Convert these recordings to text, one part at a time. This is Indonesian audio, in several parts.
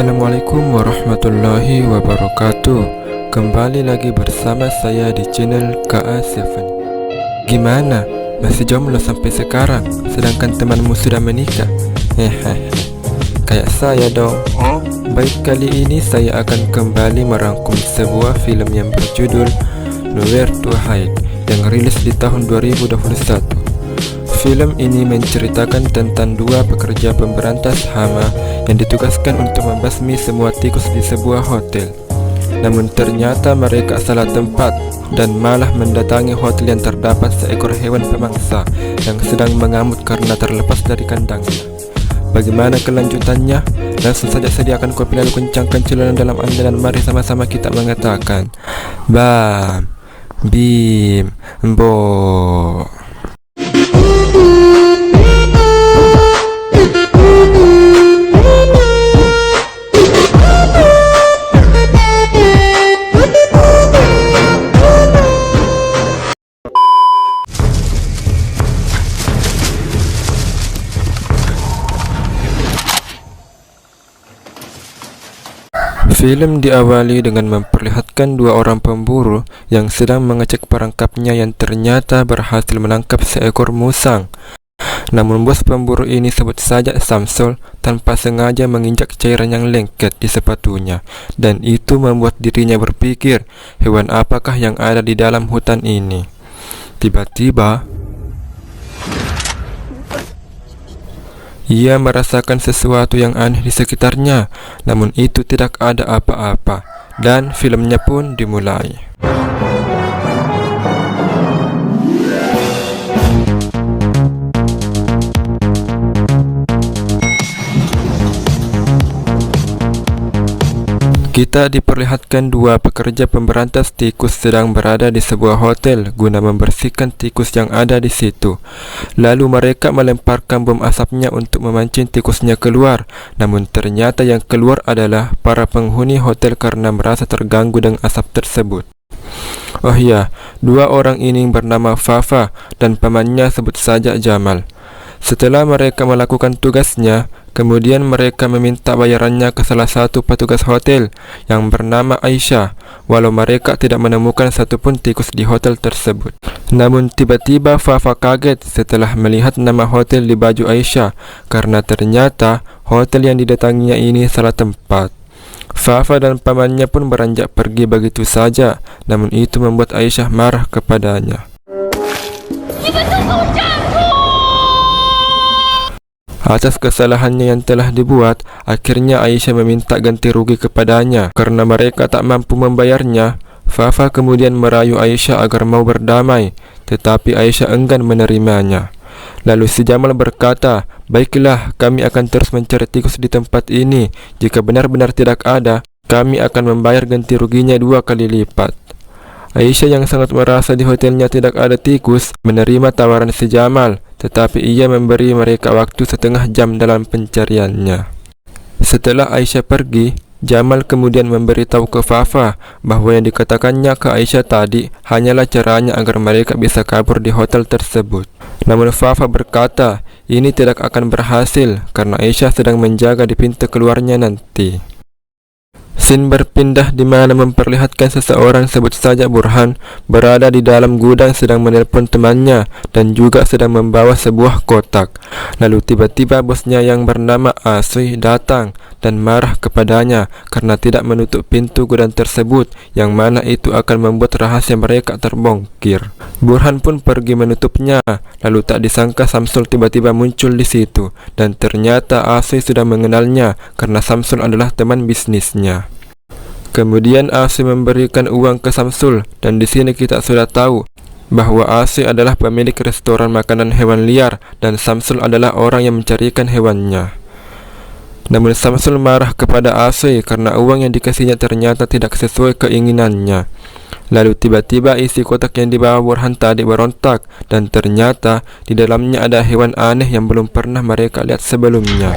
Assalamualaikum warahmatullahi wabarakatuh. Kembali lagi bersama saya di channel KA7. Gimana? Masih jomblo sampai sekarang, sedangkan temanmu sudah menikah? Hehehe, kayak saya dong. Baik, kali ini saya akan kembali merangkum sebuah film yang berjudul Nowhere to Hide yang rilis di tahun 2021. Film ini menceritakan tentang dua pekerja pemberantas hama yang ditugaskan untuk membasmi semua tikus di sebuah hotel. Namun ternyata mereka salah tempat dan malah mendatangi hotel yang terdapat seekor hewan pemangsa yang sedang mengamuk karena terlepas dari kandangnya. Bagaimana kelanjutannya? Langsung saja sediakan kopi lalu kencangkan celulan dalam Anda dan mari sama-sama kita mengatakan Bam, Bim, Bo. Film diawali dengan memperlihatkan dua orang pemburu yang sedang mengecek perangkapnya yang ternyata berhasil menangkap seekor musang. Namun bos pemburu ini, sebut saja Samsul, tanpa sengaja menginjak cairan yang lengket di sepatunya, dan itu membuat dirinya berpikir, hewan apakah yang ada di dalam hutan ini. Tiba-tiba ia merasakan sesuatu yang aneh di sekitarnya, namun itu tidak ada apa-apa, dan filmnya pun dimulai. Kita diperlihatkan dua pekerja pemberantas tikus sedang berada di sebuah hotel guna membersihkan tikus yang ada di situ. Lalu mereka melemparkan bom asapnya untuk memancing tikusnya keluar. Namun ternyata yang keluar adalah para penghuni hotel karena merasa terganggu dengan asap tersebut. Oh iya, dua orang ini bernama Fafa dan pamannya sebut saja Jamal. Setelah mereka melakukan tugasnya, kemudian mereka meminta bayarannya ke salah satu petugas hotel yang bernama Aisyah, walau mereka tidak menemukan satupun tikus di hotel tersebut. Namun tiba-tiba Fafa kaget setelah melihat nama hotel di baju Aisyah, karena ternyata hotel yang didatanginya ini salah tempat. Fafa dan pamannya pun beranjak pergi begitu saja, namun itu membuat Aisyah marah kepadanya. Atas kesalahannya yang telah dibuat, akhirnya Aisyah meminta ganti rugi kepadanya. Karena mereka tak mampu membayarnya, Fafa kemudian merayu Aisyah agar mau berdamai, tetapi Aisyah enggan menerimanya. Lalu si Jamal berkata, "Baiklah, kami akan terus mencari tikus di tempat ini. Jika benar-benar tidak ada, kami akan membayar ganti ruginya 2 kali lipat." Aisyah yang sangat merasa di hotelnya tidak ada tikus, menerima tawaran si Jamal, tetapi ia memberi mereka waktu setengah jam dalam pencariannya. Setelah Aisyah pergi, Jamal kemudian memberitahu ke Fafa bahwa yang dikatakannya ke Aisyah tadi hanyalah caranya agar mereka bisa kabur di hotel tersebut. Namun Fafa berkata, ini tidak akan berhasil karena Aisyah sedang menjaga di pintu keluarnya nanti. Scene berpindah di mana memperlihatkan seseorang, sebut saja Burhan, berada di dalam gudang sedang menelpon temannya dan juga sedang membawa sebuah kotak. Lalu tiba-tiba bosnya yang bernama Asui datang dan marah kepadanya karena tidak menutup pintu gudang tersebut, yang mana itu akan membuat rahasia mereka terbongkar. Burhan pun pergi menutupnya, lalu tak disangka Samsul tiba-tiba muncul di situ, dan ternyata Asui sudah mengenalnya karena Samsul adalah teman bisnisnya. Kemudian Asui memberikan uang ke Samsul, dan di sini kita sudah tahu bahwa Asui adalah pemilik restoran makanan hewan liar dan Samsul adalah orang yang mencarikan hewannya. Namun Samsul marah kepada Asui karena uang yang dikasihnya ternyata tidak sesuai keinginannya. Lalu tiba-tiba isi kotak yang dibawa Burhan tadi berontak, dan ternyata di dalamnya ada hewan aneh yang belum pernah mereka lihat sebelumnya.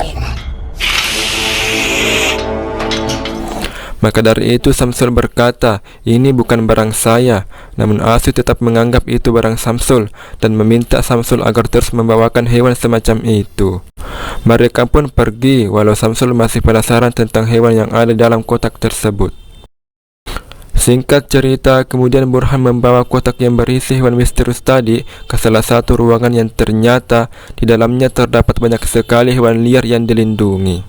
Maka dari itu Samsul berkata, "Ini bukan barang saya." Namun Asy tetap menganggap itu barang Samsul dan meminta Samsul agar terus membawakan hewan semacam itu. Mereka pun pergi walau Samsul masih penasaran tentang hewan yang ada dalam kotak tersebut. Singkat cerita, kemudian Burhan membawa kotak yang berisi hewan misterius tadi ke salah satu ruangan yang ternyata di dalamnya terdapat banyak sekali hewan liar yang dilindungi.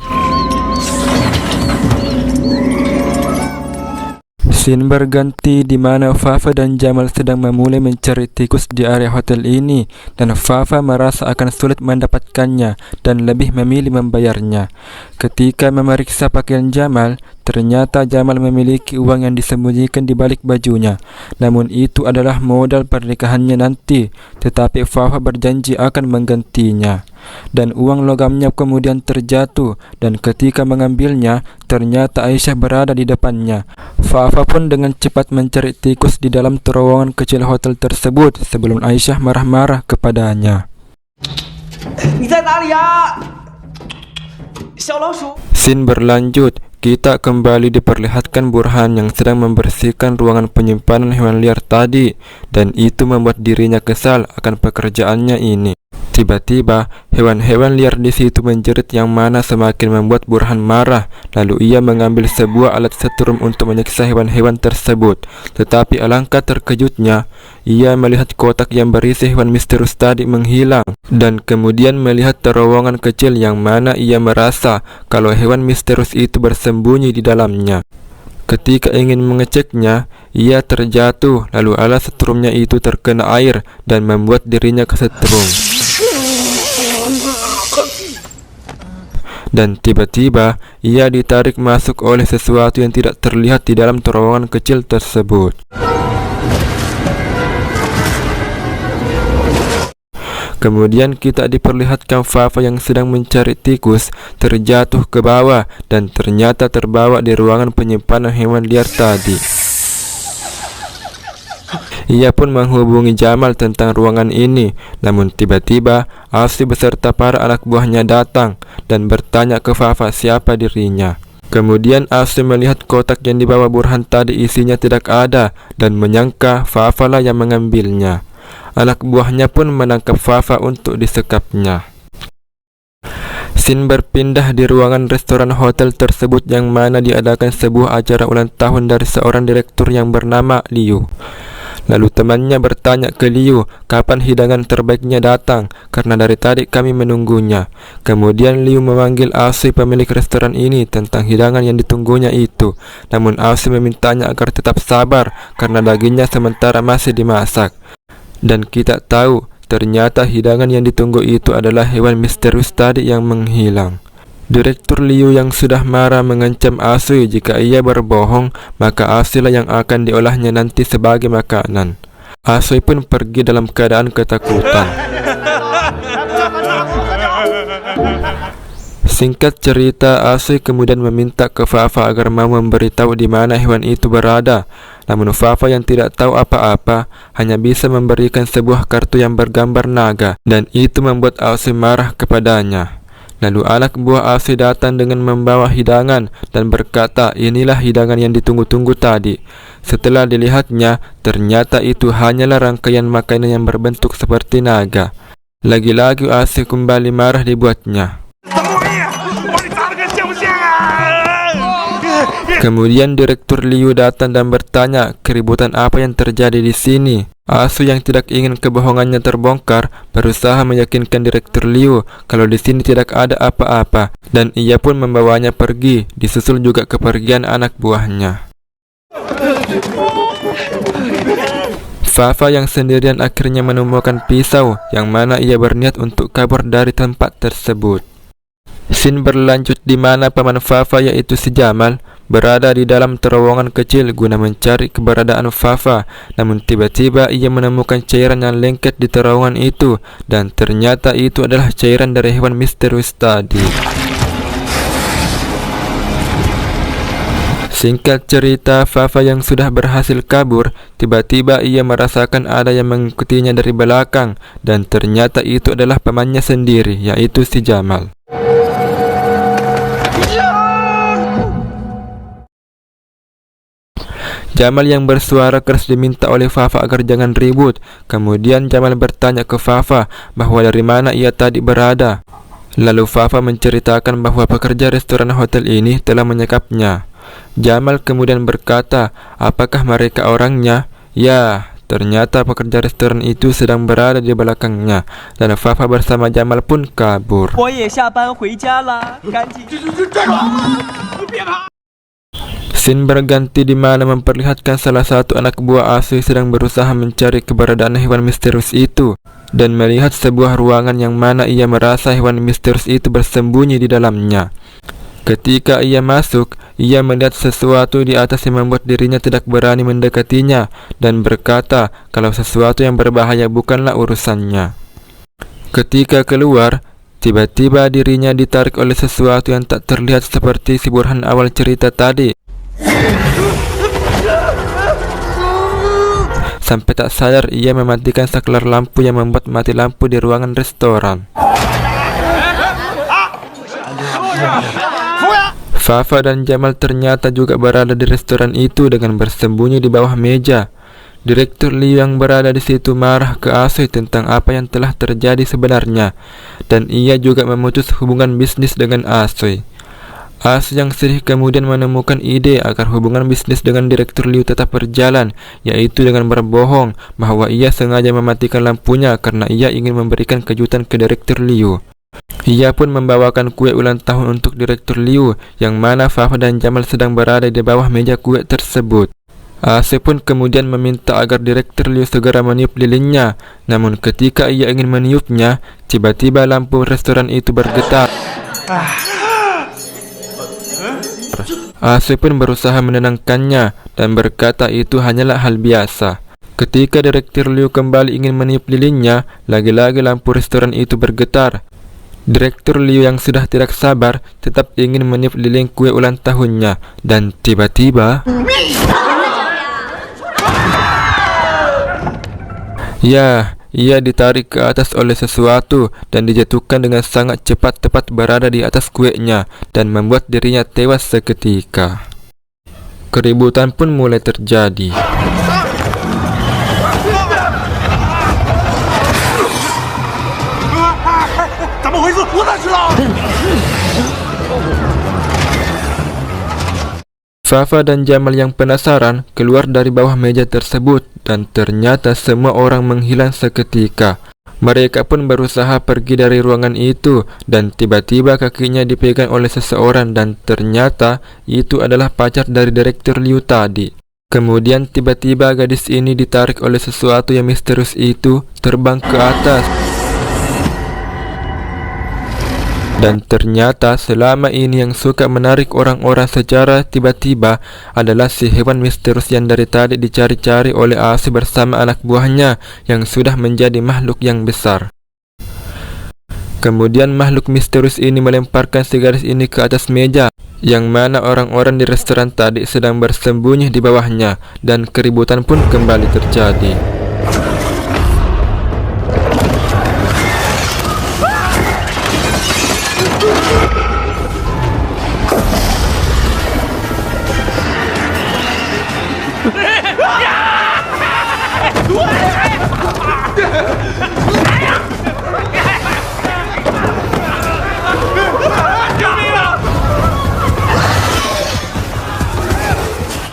Scene berganti di mana Fafa dan Jamal sedang memulai mencari tikus di area hotel ini, dan Fafa merasa akan sulit mendapatkannya dan lebih memilih membayarnya. Ketika memeriksa pakaian Jamal, ternyata Jamal memiliki uang yang disembunyikan di balik bajunya. Namun itu adalah modal pernikahannya nanti, tetapi Fafa berjanji akan menggantinya. Dan uang logamnya kemudian terjatuh, dan ketika mengambilnya, ternyata Aisyah berada di depannya. Fafa pun dengan cepat mencari tikus di dalam terowongan kecil hotel tersebut sebelum Aisyah marah-marah kepadanya. Scene berlanjut. Kita kembali diperlihatkan Burhan yang sedang membersihkan ruangan penyimpanan hewan liar tadi, dan itu membuat dirinya kesal akan pekerjaannya ini. Tiba-tiba, hewan-hewan liar di situ menjerit yang mana semakin membuat Burhan marah. Lalu ia mengambil sebuah alat setrum untuk menyiksa hewan-hewan tersebut. Tetapi alangkah terkejutnya, ia melihat kotak yang berisi hewan misterius tadi menghilang. Dan kemudian melihat terowongan kecil yang mana ia merasa kalau hewan misterius itu bersembunyi di dalamnya. Ketika ingin mengeceknya, ia terjatuh, lalu alat setrumnya itu terkena air dan membuat dirinya kesetrum. Dan tiba-tiba ia ditarik masuk oleh sesuatu yang tidak terlihat di dalam terowongan kecil tersebut. Kemudian kita diperlihatkan Fafa yang sedang mencari tikus terjatuh ke bawah dan ternyata terbawa di ruangan penyimpanan hewan liar tadi. Ia pun menghubungi Jamal tentang ruangan ini, namun tiba-tiba Asy beserta para anak buahnya datang dan bertanya ke Fafa siapa dirinya. Kemudian Asy melihat kotak yang dibawa Burhan tadi isinya tidak ada dan menyangka Fafa lah yang mengambilnya. Anak buahnya pun menangkap Fafa untuk disekapnya. Scene berpindah di ruangan restoran hotel tersebut yang mana diadakan sebuah acara ulang tahun dari seorang direktur yang bernama Liu. Lalu temannya bertanya ke Liu kapan hidangan terbaiknya datang, karena dari tadi kami menunggunya. Kemudian Liu memanggil Asy pemilik restoran ini tentang hidangan yang ditunggunya itu. Namun Asy memintanya agar tetap sabar karena dagingnya sementara masih dimasak. Dan kita tahu ternyata hidangan yang ditunggu itu adalah hewan misterius tadi yang menghilang. Direktur Liu yang sudah marah mengancam Asy jika ia berbohong, maka Asy lah yang akan diolahnya nanti sebagai makanan. Asy pun pergi dalam keadaan ketakutan. Singkat cerita, Asy kemudian meminta ke Fafa agar mau memberitahu di mana hewan itu berada. Namun Fafa yang tidak tahu apa-apa hanya bisa memberikan sebuah kartu yang bergambar naga, dan itu membuat Asy marah kepadanya. Lalu anak buah Asy datang dengan membawa hidangan dan berkata inilah hidangan yang ditunggu-tunggu tadi. Setelah dilihatnya, ternyata itu hanyalah rangkaian makanan yang berbentuk seperti naga. Lagi-lagi Asy kembali marah dibuatnya. Kemudian direktur Liu datang dan bertanya keributan apa yang terjadi di sini. Asy yang tidak ingin kebohongannya terbongkar berusaha meyakinkan direktur Liu kalau di sini tidak ada apa-apa, dan ia pun membawanya pergi, disusul juga kepergian anak buahnya. Fafa yang sendirian akhirnya menemukan pisau yang mana ia berniat untuk kabur dari tempat tersebut. Scene berlanjut di mana paman Fafa yaitu si Jamal berada di dalam terowongan kecil guna mencari keberadaan Fafa. Namun tiba-tiba ia menemukan cairan yang lengket di terowongan itu, dan ternyata itu adalah cairan dari hewan misterius tadi. Singkat cerita, Fafa yang sudah berhasil kabur, tiba-tiba ia merasakan ada yang mengikutinya dari belakang, dan ternyata itu adalah pamannya sendiri, yaitu si Jamal. Jamal yang bersuara keras diminta oleh Fafa agar jangan ribut. Kemudian Jamal bertanya ke Fafa bahwa dari mana ia tadi berada. Lalu Fafa menceritakan bahwa pekerja restoran hotel ini telah menyekapnya. Jamal kemudian berkata, apakah mereka orangnya? Ya, ternyata pekerja restoran itu sedang berada di belakangnya. Dan Fafa bersama Jamal pun kabur. Scene berganti di mana memperlihatkan salah satu anak buah Asui sedang berusaha mencari keberadaan hewan misterius itu dan melihat sebuah ruangan yang mana ia merasa hewan misterius itu bersembunyi di dalamnya. Ketika ia masuk, ia melihat sesuatu di atas yang membuat dirinya tidak berani mendekatinya dan berkata kalau sesuatu yang berbahaya bukanlah urusannya. Ketika keluar, tiba-tiba dirinya ditarik oleh sesuatu yang tak terlihat seperti si burhan awal cerita tadi. Sampai tak sadar ia mematikan saklar lampu yang membuat mati lampu di ruangan restoran. Fafa dan Jamal ternyata juga berada di restoran itu dengan bersembunyi di bawah meja. Direktur Liu yang berada di situ marah ke Asui tentang apa yang telah terjadi sebenarnya, dan ia juga memutus hubungan bisnis dengan Asui. Asui yang sedih kemudian menemukan ide agar hubungan bisnis dengan Direktur Liu tetap berjalan, yaitu dengan berbohong bahwa ia sengaja mematikan lampunya karena ia ingin memberikan kejutan ke Direktur Liu. Ia pun membawakan kue ulang tahun untuk Direktur Liu, yang mana Fafa dan Jamal sedang berada di bawah meja kue tersebut. Asui pun kemudian meminta agar Direktur Liu segera meniup lilinnya, namun ketika ia ingin meniupnya, tiba-tiba lampu restoran itu bergetar. Asui pun berusaha menenangkannya dan berkata itu hanyalah hal biasa. Ketika Direktur Liu kembali ingin meniup lilinnya, lagi-lagi lampu restoran itu bergetar. Direktur Liu yang sudah tidak sabar tetap ingin meniup lilin kue ulang tahunnya, dan tiba-tiba ia ditarik ke atas oleh sesuatu dan dijatuhkan dengan sangat cepat tepat berada di atas kuenya dan membuat dirinya tewas seketika. Keributan pun mulai terjadi. Fafa dan Jamal yang penasaran keluar dari bawah meja tersebut dan ternyata semua orang menghilang seketika. Mereka pun berusaha pergi dari ruangan itu dan tiba-tiba kakinya dipegang oleh seseorang dan ternyata itu adalah pacar dari Direktur Liu tadi. Kemudian tiba-tiba gadis ini ditarik oleh sesuatu yang misterius itu terbang ke atas. Dan ternyata selama ini yang suka menarik orang-orang secara tiba-tiba adalah si hewan misterius yang dari tadi dicari-cari oleh Asui bersama anak buahnya yang sudah menjadi makhluk yang besar. Kemudian makhluk misterius ini melemparkan si gadis ini ke atas meja, yang mana orang-orang di restoran tadi sedang bersembunyi di bawahnya, dan keributan pun kembali terjadi.